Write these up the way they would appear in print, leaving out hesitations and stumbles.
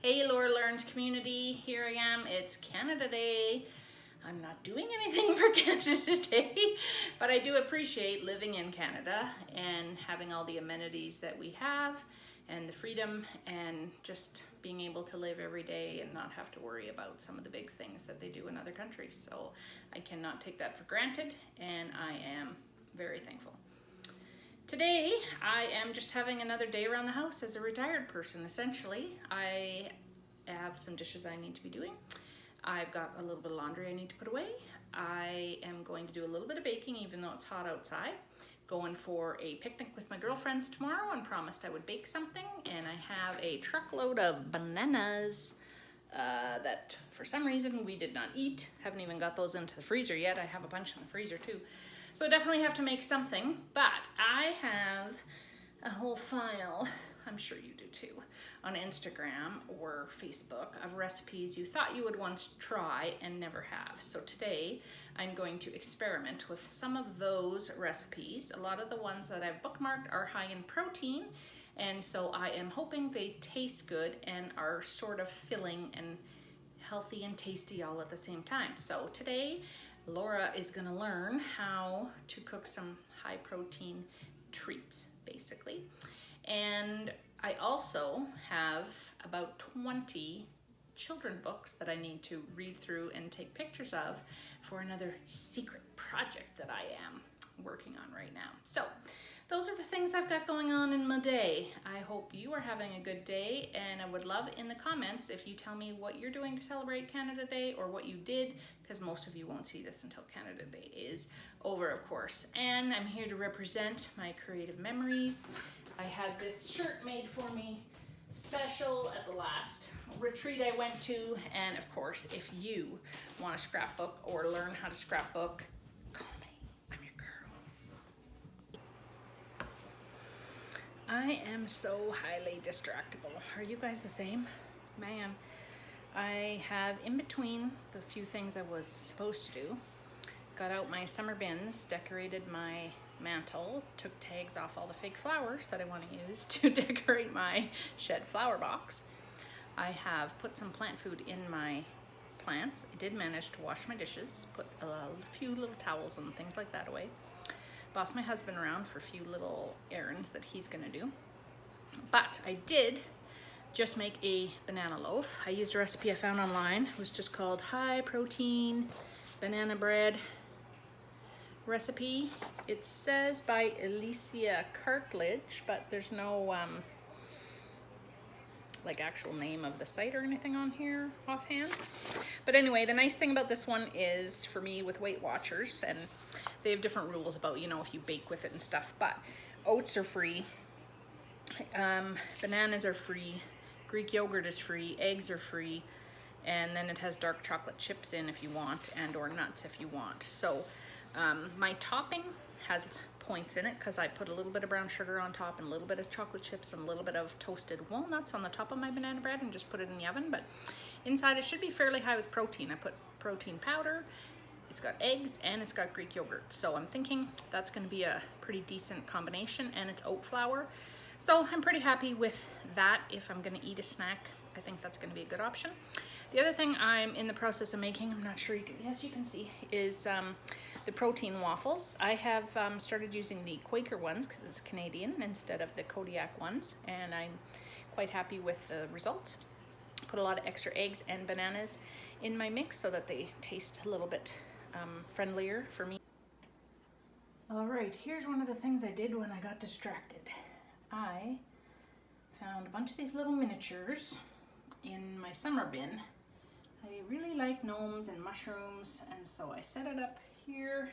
Hey Laura Learns community, here I am. It's Canada Day. I'm not doing anything for Canada Day, but I do appreciate living in Canada and having all the amenities that we have and the freedom and just being able to live every day and not have to worry about some of the big things that they do in other countries. So I cannot take that for granted, and I am very thankful. Today, I am just having another day around the house as a retired person, essentially. I have some dishes I need to be doing. I've got a little bit of laundry I need to put away. I am going to do a little bit of baking, even though it's hot outside. Going for a picnic with my girlfriends tomorrow and promised I would bake something. And I have a truckload of bananas that for some reason we did not eat. Haven't even got those into the freezer yet. I have a bunch in the freezer too. So I definitely have to make something, but I have a whole file, I'm sure you do too, on Instagram or Facebook of recipes you thought you would once try and never have. So today I'm going to experiment with some of those recipes. A lot of the ones that I've bookmarked are high in protein, and so I am hoping they taste good and are sort of filling and healthy and tasty all at the same time. So today Laura is going to learn how to cook some high protein treats, basically. And I also have about 20 children books that I need to read through and take pictures of for another secret project that I am working on right now. So those are the things I've got going on in my day. I hope you are having a good day, and I would love in the comments if you tell me what you're doing to celebrate Canada Day or what you did, because most of you won't see this until Canada Day is over, of course. And I'm here to represent my creative memories. I had this shirt made for me special at the last retreat I went to, and of course, if you want to scrapbook or learn how to scrapbook, I am so highly distractible. Are you guys the same? Man, I have in between the few things I was supposed to do, got out my summer bins, decorated my mantle, took tags off all the fake flowers that I want to use to decorate my shed flower box. I have put some plant food in my plants. I did manage to wash my dishes, put a few little towels and things like that away. Boss my husband around for a few little errands that he's gonna do. But I did just make a banana loaf. I used a recipe I found online. It was just called high protein banana bread recipe. It says by Alicia Cartledge, but there's no like actual name of the site or anything on here offhand. But anyway, the nice thing about this one is for me with Weightwatchers, and they have different rules about, you know, if you bake with it and stuff, but oats are free, bananas are free, Greek yogurt is free, eggs are free, and then it has dark chocolate chips in if you want, and or nuts if you want. So my topping has points in it because I put a little bit of brown sugar on top and a little bit of chocolate chips and a little bit of toasted walnuts on the top of my banana bread and just put it in the oven. But inside it should be fairly high with protein. I put protein powder, it's got eggs, and it's got Greek yogurt. So I'm thinking that's going to be a pretty decent combination, and it's oat flour. So I'm pretty happy with that. If I'm going to eat a snack, I think that's going to be a good option. The other thing I'm in the process of making, I'm not sure you can, yes you can see, is the protein waffles. I have started using the Quaker ones because it's Canadian instead of the Kodiak ones, and I'm quite happy with the results. Put a lot of extra eggs and bananas in my mix so that they taste a little bit friendlier for me. All right, here's one of the things I did when I got distracted. I found a bunch of these little miniatures in my summer bin. I really like gnomes and mushrooms, and so I set it up here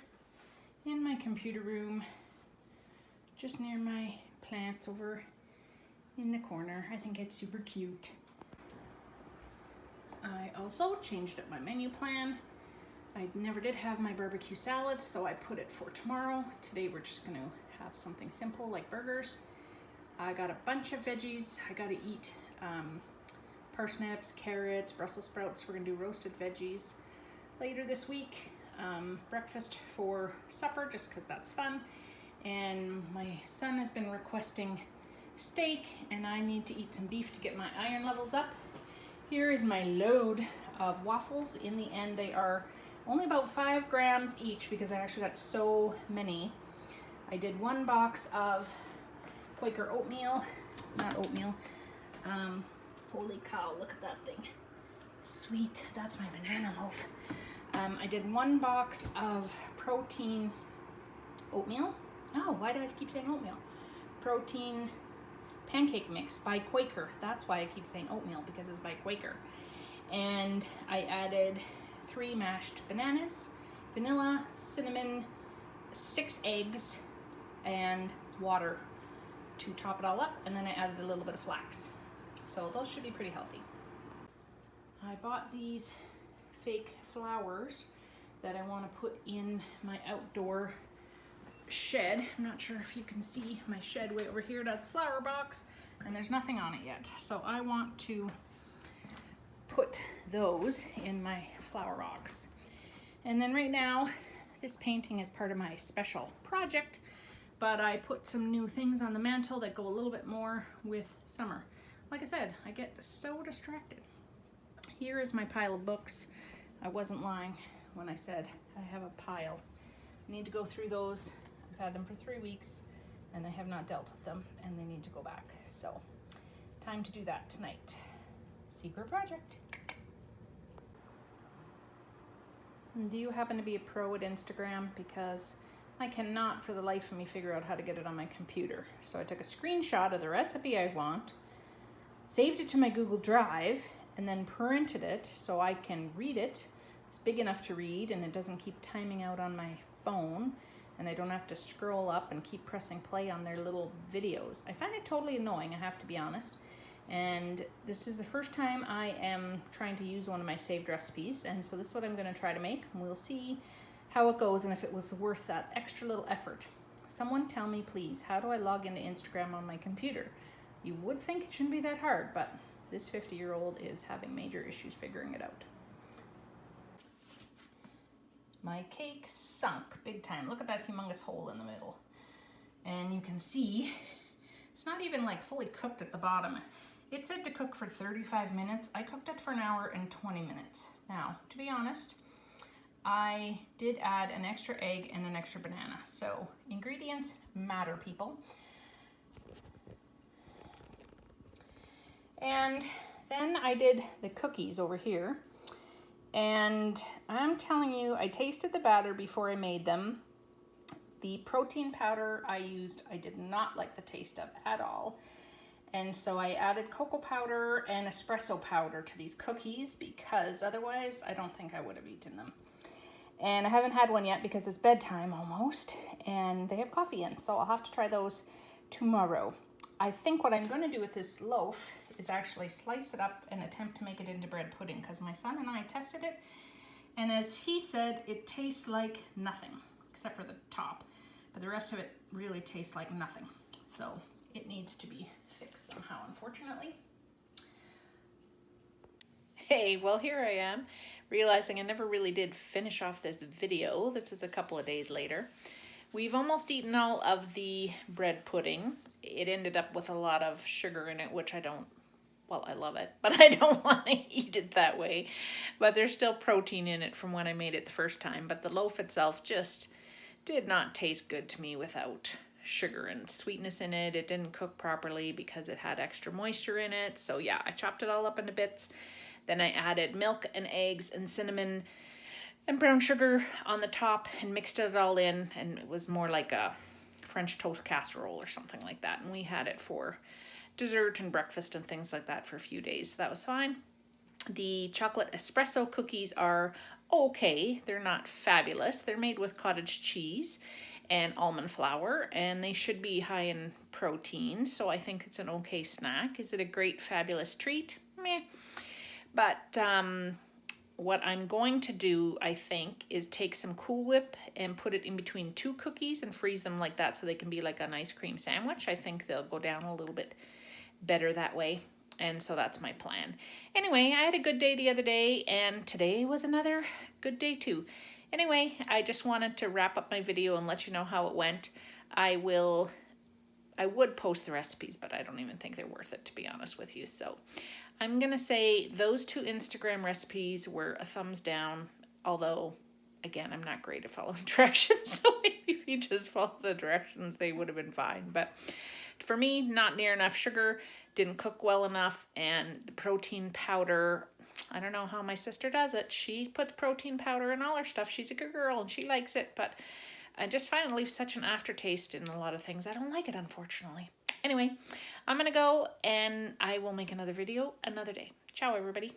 in my computer room, just near my plants over in the corner. I think it's super cute. I also changed up my menu plan. I never did have my barbecue salad, so I put it for tomorrow. Today we're just gonna have something simple like burgers. I got a bunch of veggies. I gotta eat parsnips, carrots, Brussels sprouts. We're gonna do roasted veggies later this week. Breakfast for supper, just because that's fun. And my son has been requesting steak, and I need to eat some beef to get my iron levels up. Here is my load of waffles. In the end, they are only about 5 grams each because I actually got so many. I did 1 box of Quaker oatmeal, not oatmeal. Holy cow, look at that thing. Sweet, that's my banana loaf. I did 1 box of protein oatmeal. Oh, why do I keep saying oatmeal? Protein pancake mix by Quaker. That's why I keep saying oatmeal, because it's by Quaker. And I added 3 mashed bananas, vanilla, cinnamon, 6 eggs, and water to top it all up. And then I added a little bit of flax. So those should be pretty healthy. I bought these fake flowers that I want to put in my outdoor shed. I'm not sure if you can see my shed way over here. That's a flower box and there's nothing on it yet. So I want to put those in my flower box. And then right now, this painting is part of my special project, but I put some new things on the mantle that go a little bit more with summer. Like I said, I get so distracted. Here is my pile of books. I wasn't lying when I said I have a pile. I need to go through those. I've had them for 3 weeks and I have not dealt with them and they need to go back. So time to do that tonight. Secret project. And do you happen to be a pro at Instagram? Because I cannot for the life of me figure out how to get it on my computer. So I took a screenshot of the recipe I want, saved it to my Google Drive, and then printed it so I can read it. It's big enough to read and it doesn't keep timing out on my phone and I don't have to scroll up and keep pressing play on their little videos. I find it totally annoying, I have to be honest. And this is the first time I am trying to use one of my saved recipes, and so this is what I'm going to try to make, and we'll see how it goes and if it was worth that extra little effort. Someone tell me please, how do I log into Instagram on my computer? You would think it shouldn't be that hard, but this 50-year-old is having major issues figuring it out. My cake sunk big time. Look at that humongous hole in the middle. And you can see it's not even like fully cooked at the bottom. It said to cook for 35 minutes. I cooked it for an hour and 20 minutes. Now, to be honest, I did add an extra egg and an extra banana. So ingredients matter, people. And then I did the cookies over here. And I'm telling you, I tasted the batter before I made them. The protein powder I used, I did not like the taste of at all. And so I added cocoa powder and espresso powder to these cookies because otherwise I don't think I would have eaten them. And I haven't had one yet because it's bedtime almost and they have coffee in. So I'll have to try those tomorrow. I think what I'm going to do with this loaf is actually slice it up and attempt to make it into bread pudding because my son and I tested it. And as he said, it tastes like nothing except for the top. But the rest of it really tastes like nothing. So it needs to be fixed somehow, unfortunately. Hey, well here I am, realizing I never really did finish off this video. This is a couple of days later. We've almost eaten all of the bread pudding. It ended up with a lot of sugar in it, which I don't, well, I love it, but I don't want to eat it that way. But there's still protein in it from when I made it the first time. But the loaf itself just did not taste good to me without sugar and sweetness in it. It didn't cook properly because it had extra moisture in it. So yeah, I chopped it all up into bits. Then I added milk and eggs and cinnamon and brown sugar on the top and mixed it all in. And it was more like a French toast casserole or something like that. And we had it for dessert and breakfast and things like that for a few days. So that was fine. The chocolate espresso cookies are okay. They're not fabulous. They're made with cottage cheese and almond flour, and they should be high in protein. So I think it's an okay snack. Is it a great, fabulous treat? Meh. But what I'm going to do, I think, is take some Cool Whip and put it in between 2 cookies and freeze them like that so they can be like an ice cream sandwich. I think they'll go down a little bit better that way. And so that's my plan. Anyway, I had a good day the other day, and today was another good day too. Anyway, I just wanted to wrap up my video and let you know how it went. I will I would post the recipes, but I don't even think they're worth it, to be honest with you. So I'm going to say those 2 Instagram recipes were a thumbs down, although, again, I'm not great at following directions, so maybe if you just follow the directions, they would have been fine. But for me, not near enough sugar, didn't cook well enough, and the protein powder, I don't know how my sister does it. She puts protein powder in all her stuff. She's a good girl, and she likes it, but I just find it leaves such an aftertaste in a lot of things. I don't like it, unfortunately. Anyway, I'm going to go, and I will make another video another day. Ciao, everybody.